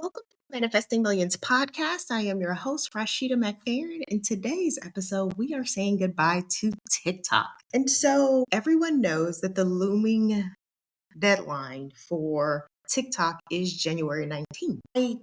Welcome to Manifesting Millions podcast. I am your host, Rashida McFerrin. In today's episode, we are saying goodbye to TikTok. And so everyone knows that the looming deadline for TikTok is January 19th.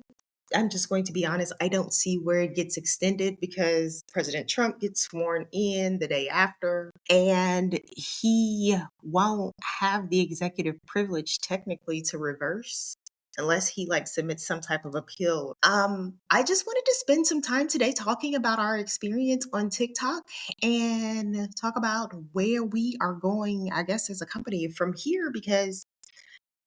I'm just going to be honest, I don't see where it gets extended because President Trump gets sworn in the day after, and he won't have the executive privilege technically to reverse unless he submits some type of appeal. I just wanted to spend some time today talking about our experience on TikTok and talk about where we are going, I guess, as a company from here, because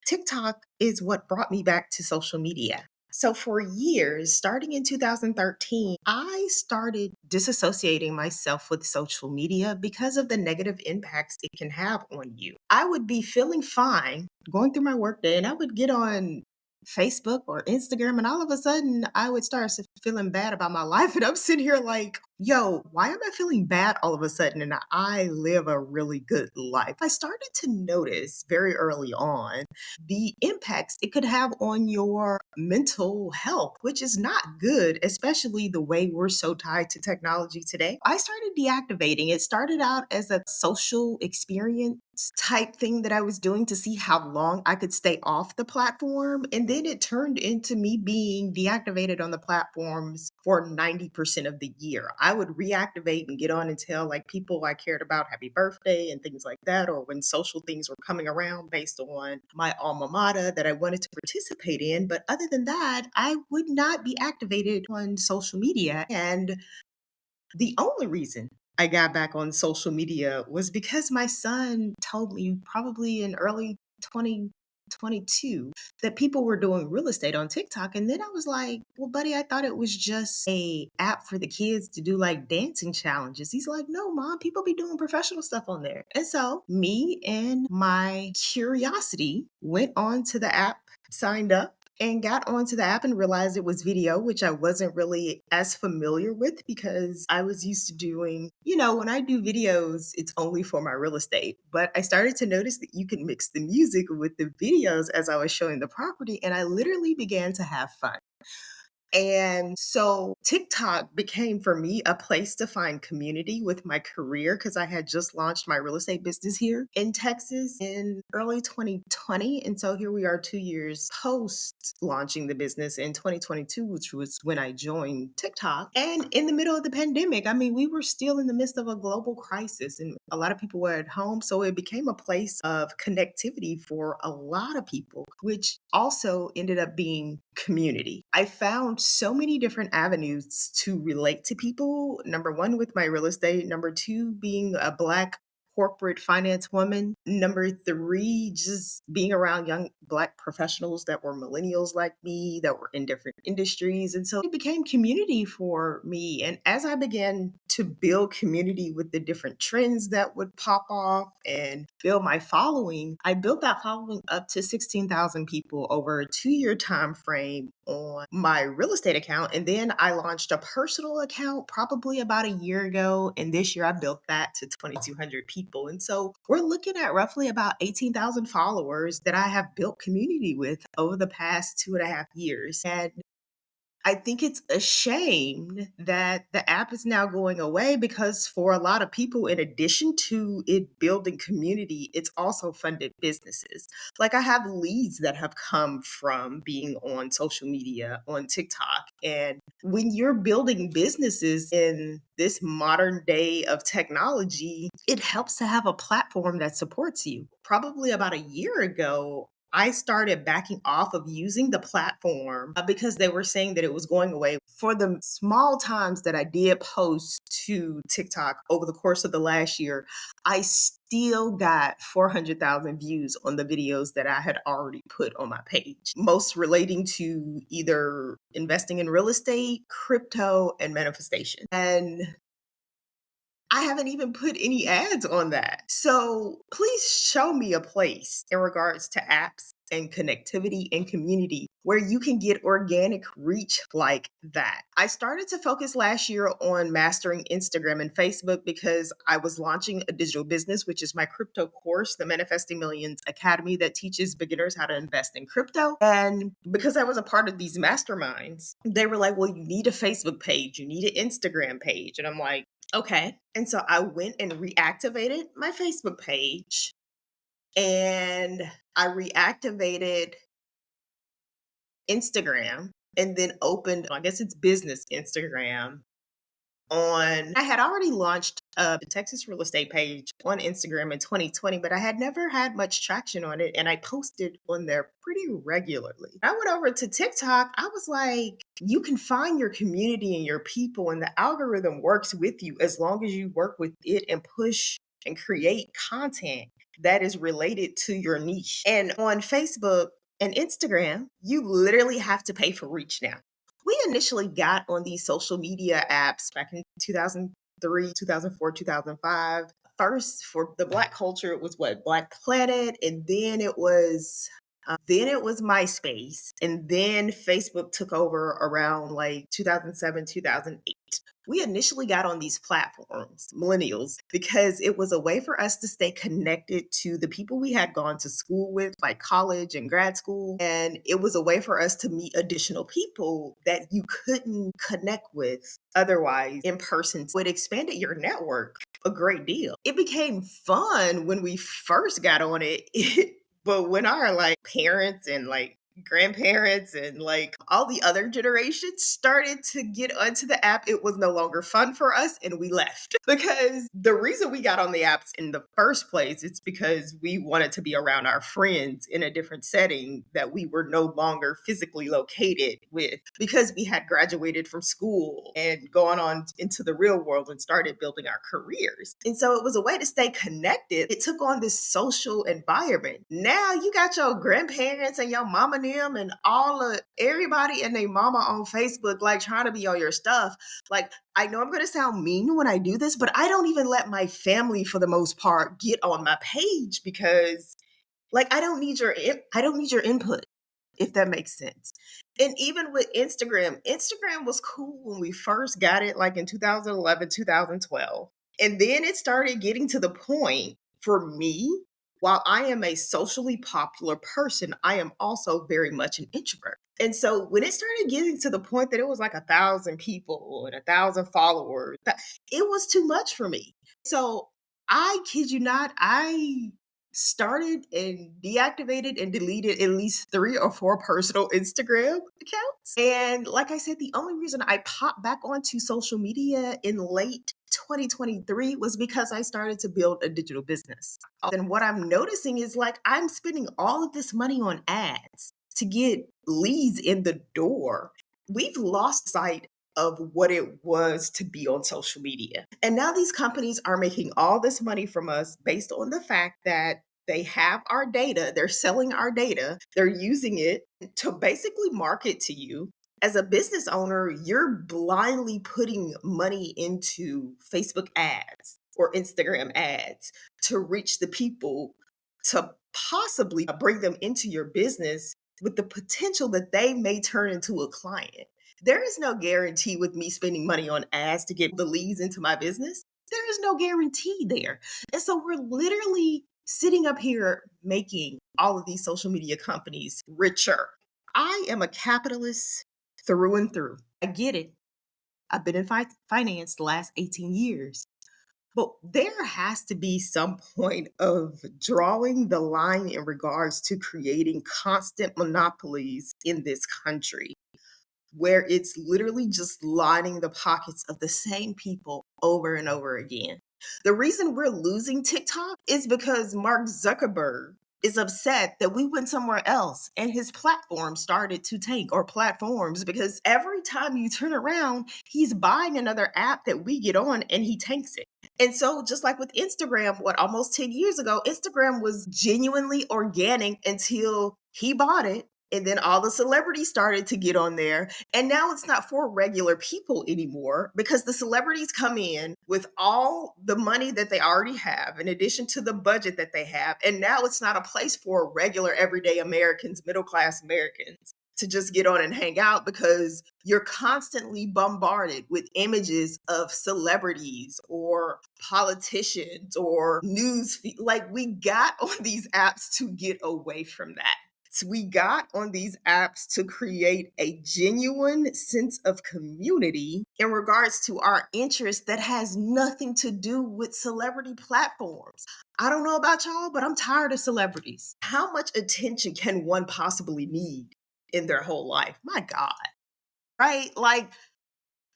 TikTok is what brought me back to social media. So, for years, starting in 2013, I started disassociating myself with social media because of the negative impacts it can have on you. I would be feeling fine going through my workday, and I would get on Facebook or Instagram, and all of a sudden I would start feeling bad about my life. And I'm sitting here like, yo, why am I feeling bad all of a sudden? And I live a really good life. I started to notice very early on the impacts it could have on your mental health, which is not good, especially the way we're so tied to technology today. I started deactivating. It started out as a social experience type thing that I was doing to see how long I could stay off the platform. And then it turned into me being deactivated on the platforms for 90% of the year. I would reactivate and get on and tell people I cared about happy birthday and things like that, or when social things were coming around based on my alma mater that I wanted to participate in. But other than that, I would not be activated on social media. And the only reason I got back on social media was because my son told me probably in early 2022 that people were doing real estate on TikTok. And then I was like, well, buddy, I thought it was just a app for the kids to do dancing challenges. He's like, no, mom, people be doing professional stuff on there. And so me and my curiosity went on to the app, signed up, and got onto the app and realized it was video, which I wasn't really as familiar with because I was used to doing, when I do videos, it's only for my real estate. But I started to notice that you can mix the music with the videos as I was showing the property, and I literally began to have fun. And so TikTok became for me a place to find community with my career because I had just launched my real estate business here in Texas in early 2020. And so here we are 2 years post launching the business in 2022, which was when I joined TikTok. And in the middle of the pandemic, we were still in the midst of a global crisis and a lot of people were at home. So it became a place of connectivity for a lot of people, which also ended up being community. I found so many different avenues to relate to people. Number one, with my real estate. Number two, being a Black corporate finance woman. Number three, just being around young Black professionals that were millennials like me, that were in different industries. And so it became community for me. And as I began to build community with the different trends that would pop off and build my following, I built that following up to 16,000 people over a 2-year time frame on my real estate account. And then I launched a personal account probably about a year ago. And this year I built that to 2,200 people. And so we're looking at roughly about 18,000 followers that I have built community with over the past 2.5 years. And I think it's a shame that the app is now going away because for a lot of people, in addition to it building community, it's also funded businesses. I have leads that have come from being on social media, on TikTok. And when you're building businesses in this modern day of technology, it helps to have a platform that supports you. Probably about a year ago, I started backing off of using the platform because they were saying that it was going away. For the small times that I did post to TikTok over the course of the last year, I still got 400,000 views on the videos that I had already put on my page, most relating to either investing in real estate, crypto, and manifestation. And I haven't even put any ads on that. So please show me a place in regards to apps and connectivity and community where you can get organic reach like that. I started to focus last year on mastering Instagram and Facebook because I was launching a digital business, which is my crypto course, the Manifesting Millions Academy, that teaches beginners how to invest in crypto. And because I was a part of these masterminds, they were like, well, you need a Facebook page, you need an Instagram page. And I'm like, okay. And so I went and reactivated my Facebook page, and I reactivated Instagram, and then opened, I guess it's business Instagram I had already launched the Texas real estate page on Instagram in 2020, but I had never had much traction on it. And I posted on there pretty regularly. I went over to TikTok. I was like, you can find your community and your people, and the algorithm works with you as long as you work with it and push and create content that is related to your niche. And on Facebook and Instagram, you literally have to pay for reach now. We initially got on these social media apps back in 2003, 2004, 2005. First, for the Black culture, it was what? Black Planet, and then it was MySpace, and then Facebook took over around like 2007, 2008. We initially got on these platforms, millennials, because it was a way for us to stay connected to the people we had gone to school with, like college and grad school. And it was a way for us to meet additional people that you couldn't connect with otherwise in person. So it expanded your network a great deal. It became fun when we first got on it. But when our like parents and like grandparents and like all the other generations started to get onto the app, it was no longer fun for us and we left. Because the reason we got on the apps in the first place, it's because we wanted to be around our friends in a different setting that we were no longer physically located with, because we had graduated from school and gone on into the real world and started building our careers. And so it was a way to stay connected. It took on this social environment. Now you got your grandparents and your mama and them and all of everybody and their mama on Facebook, like trying to be on your stuff. Like, I know I'm going to sound mean when I do this, but I don't even let my family, for the most part, get on my page because, like, I don't need your input, if that makes sense. And even with Instagram was cool when we first got it, like in 2011, 2012. And then it started getting to the point for me, while I am a socially popular person, I am also very much an introvert. And so when it started getting to the point that it was like 1,000 people and 1,000 followers, it was too much for me. So I kid you not, I started and deactivated and deleted at least 3 or 4 personal Instagram accounts. And like I said, the only reason I popped back onto social media in late 2023 was because I started to build a digital business. And what I'm noticing is like I'm spending all of this money on ads to get leads in the door. We've lost sight of what it was to be on social media. And now these companies are making all this money from us based on the fact that they have our data, they're selling our data, they're using it to basically market to you. As a business owner, you're blindly putting money into Facebook ads or Instagram ads to reach the people, to possibly bring them into your business with the potential that they may turn into a client. There is no guarantee with me spending money on ads to get the leads into my business. There is no guarantee there. And so we're literally sitting up here making all of these social media companies richer. I am a capitalist through and through. I get it. I've been in finance the last 18 years. But there has to be some point of drawing the line in regards to creating constant monopolies in this country, where it's literally just lining the pockets of the same people over and over again. The reason we're losing TikTok is because Mark Zuckerberg is upset that we went somewhere else and his platform started to tank, or platforms, because every time you turn around, he's buying another app that we get on and he tanks it. And so just like with Instagram, almost 10 years ago, Instagram was genuinely organic until he bought it. And then all the celebrities started to get on there. And now it's not for regular people anymore because the celebrities come in with all the money that they already have, in addition to the budget that they have. And now it's not a place for regular, everyday Americans, middle class Americans to just get on and hang out because you're constantly bombarded with images of celebrities or politicians or like we got on these apps to get away from that. So we got on these apps to create a genuine sense of community in regards to our interests that has nothing to do with celebrity platforms. I don't know about y'all, but I'm tired of celebrities. How much attention can one possibly need in their whole life? My God, right? Like,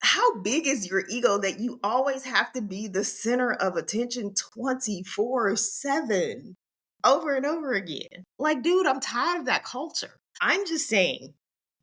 how big is your ego that you always have to be the center of attention 24/7 over and over again? Like, dude, I'm tired of that culture. I'm just saying,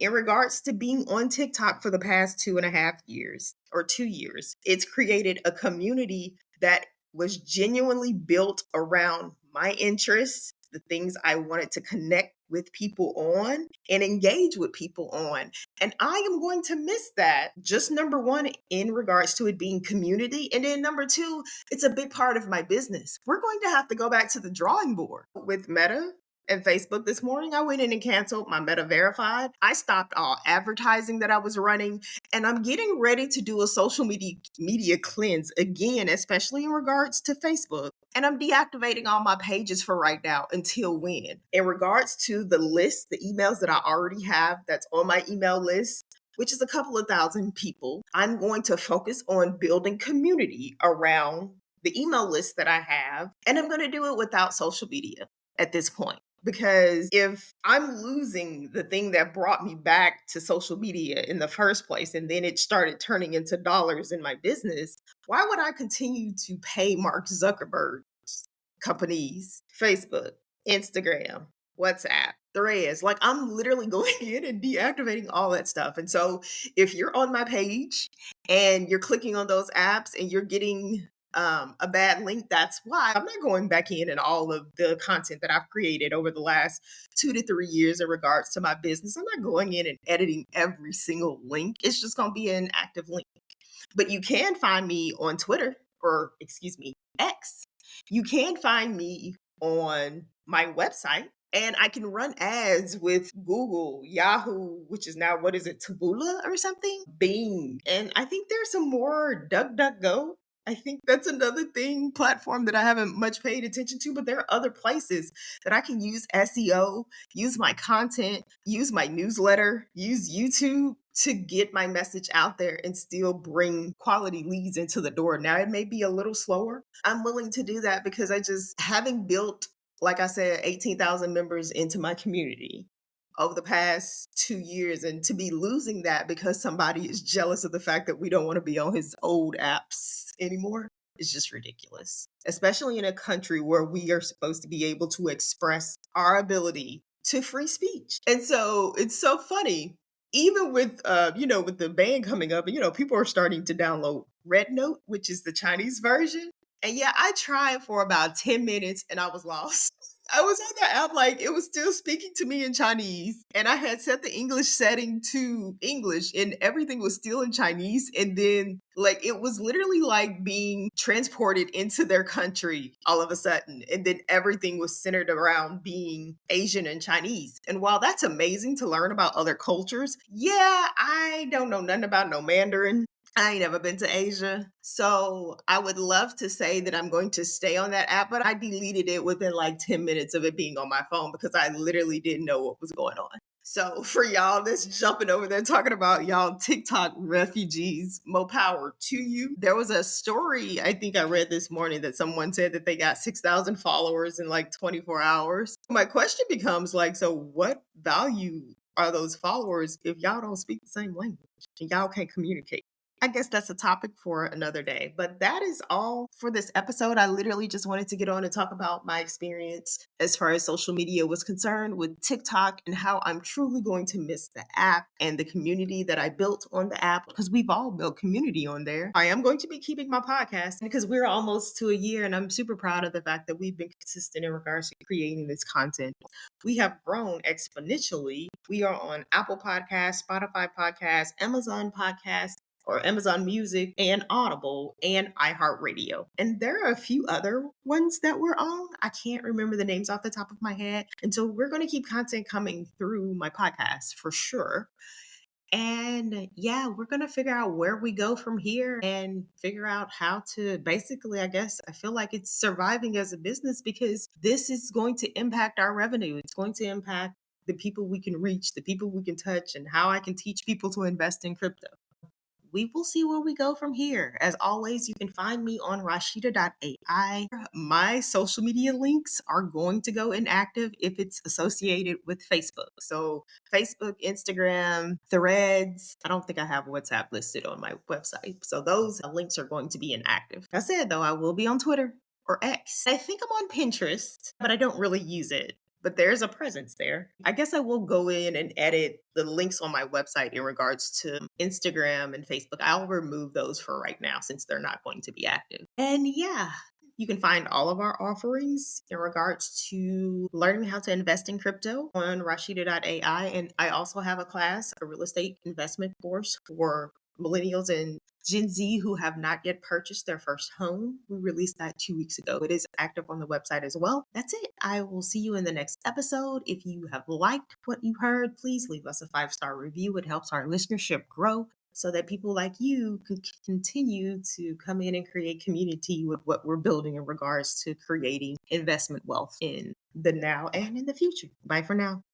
in regards to being on TikTok for the past 2.5 years or 2 years, it's created a community that was genuinely built around my interests, the things I wanted to connect with people on and engage with people on. And I am going to miss that. Just number one, in regards to it being community. And then number two, it's a big part of my business. We're going to have to go back to the drawing board with Meta and Facebook. This morning, I went in and canceled my Meta Verified. I stopped all advertising that I was running, and I'm getting ready to do a social media cleanse again, especially in regards to Facebook. And I'm deactivating all my pages for right now until when. In regards to the list, the emails that I already have that's on my email list, which is a couple of thousand people, I'm going to focus on building community around the email list that I have. And I'm going to do it without social media at this point. Because if I'm losing the thing that brought me back to social media in the first place, and then it started turning into dollars in my business, why would I continue to pay Mark Zuckerberg's companies, Facebook, Instagram, WhatsApp, Threads? Like, I'm literally going in and deactivating all that stuff. And so if you're on my page and you're clicking on those apps and you're getting a bad link, that's why. I'm not going back in and all of the content that I've created over the last 2 to 3 years in regards to my business. I'm not going in and editing every single link. It's just going to be an active link. But you can find me on Twitter, or excuse me, X. You can find me on my website. And I can run ads with Google, Yahoo, which is now, what is it, Taboola or something? Bing. And I think there's some more, DuckDuckGo. I think that's another platform that I haven't much paid attention to, but there are other places that I can use SEO, use my content, use my newsletter, use YouTube to get my message out there and still bring quality leads into the door. Now, it may be a little slower. I'm willing to do that because having built, like I said, 18,000 members into my community over the past 2 years, and to be losing that because somebody is jealous of the fact that we don't want to be on his old apps anymore is just ridiculous, especially in a country where we are supposed to be able to express our ability to free speech. And so it's so funny, even with with the ban coming up, and people are starting to download Red Note, which is the Chinese version. And yeah, I tried for about 10 minutes and I was lost. I was on the app, like, it was still speaking to me in Chinese, and I had set the English setting to English, and everything was still in Chinese. And then, like, it was literally like being transported into their country all of a sudden. And then everything was centered around being Asian and Chinese. And while that's amazing to learn about other cultures, yeah, I don't know nothing about no Mandarin. I ain't never been to Asia. So I would love to say that I'm going to stay on that app, but I deleted it within like 10 minutes of it being on my phone because I literally didn't know what was going on. So for y'all that's jumping over there talking about y'all TikTok refugees, more power to you. There was a story I think I read this morning that someone said that they got 6,000 followers in like 24 hours. My question becomes like, so what value are those followers if y'all don't speak the same language and y'all can't communicate? I guess that's a topic for another day. But that is all for this episode. I literally just wanted to get on and talk about my experience as far as social media was concerned with TikTok and how I'm truly going to miss the app and the community that I built on the app, because we've all built community on there. I am going to be keeping my podcast because we're almost to a year, and I'm super proud of the fact that we've been consistent in regards to creating this content we have grown exponentially. We are on Apple Podcasts, Spotify Podcasts, Amazon Podcasts, or Amazon Music, and Audible, and iHeartRadio. And there are a few other ones that we're on. I can't remember the names off the top of my head. And so we're going to keep content coming through my podcast for sure. And yeah, we're going to figure out where we go from here and figure out how to basically, I guess, I feel like it's surviving as a business because this is going to impact our revenue. It's going to impact the people we can reach, the people we can touch, and how I can teach people to invest in crypto. We will see where we go from here. As always, you can find me on Rashida.ai. My social media links are going to go inactive if it's associated with Facebook. So Facebook, Instagram, Threads. I don't think I have WhatsApp listed on my website. So those links are going to be inactive. That said, though, I will be on Twitter or X. I think I'm on Pinterest, but I don't really use it. But there's a presence there. I guess I will go in and edit the links on my website in regards to Instagram and Facebook. I'll remove those for right now since they're not going to be active. And yeah, you can find all of our offerings in regards to learning how to invest in crypto on Rashida.ai. And I also have a class, a real estate investment course for millennials and Gen Z who have not yet purchased their first home. We released that 2 weeks ago. It is active on the website as well. That's it. I will see you in the next episode. If you have liked what you heard, please leave us a 5-star review. It helps our listenership grow so that people like you can continue to come in and create community with what we're building in regards to creating investment wealth in the now and in the future. Bye for now.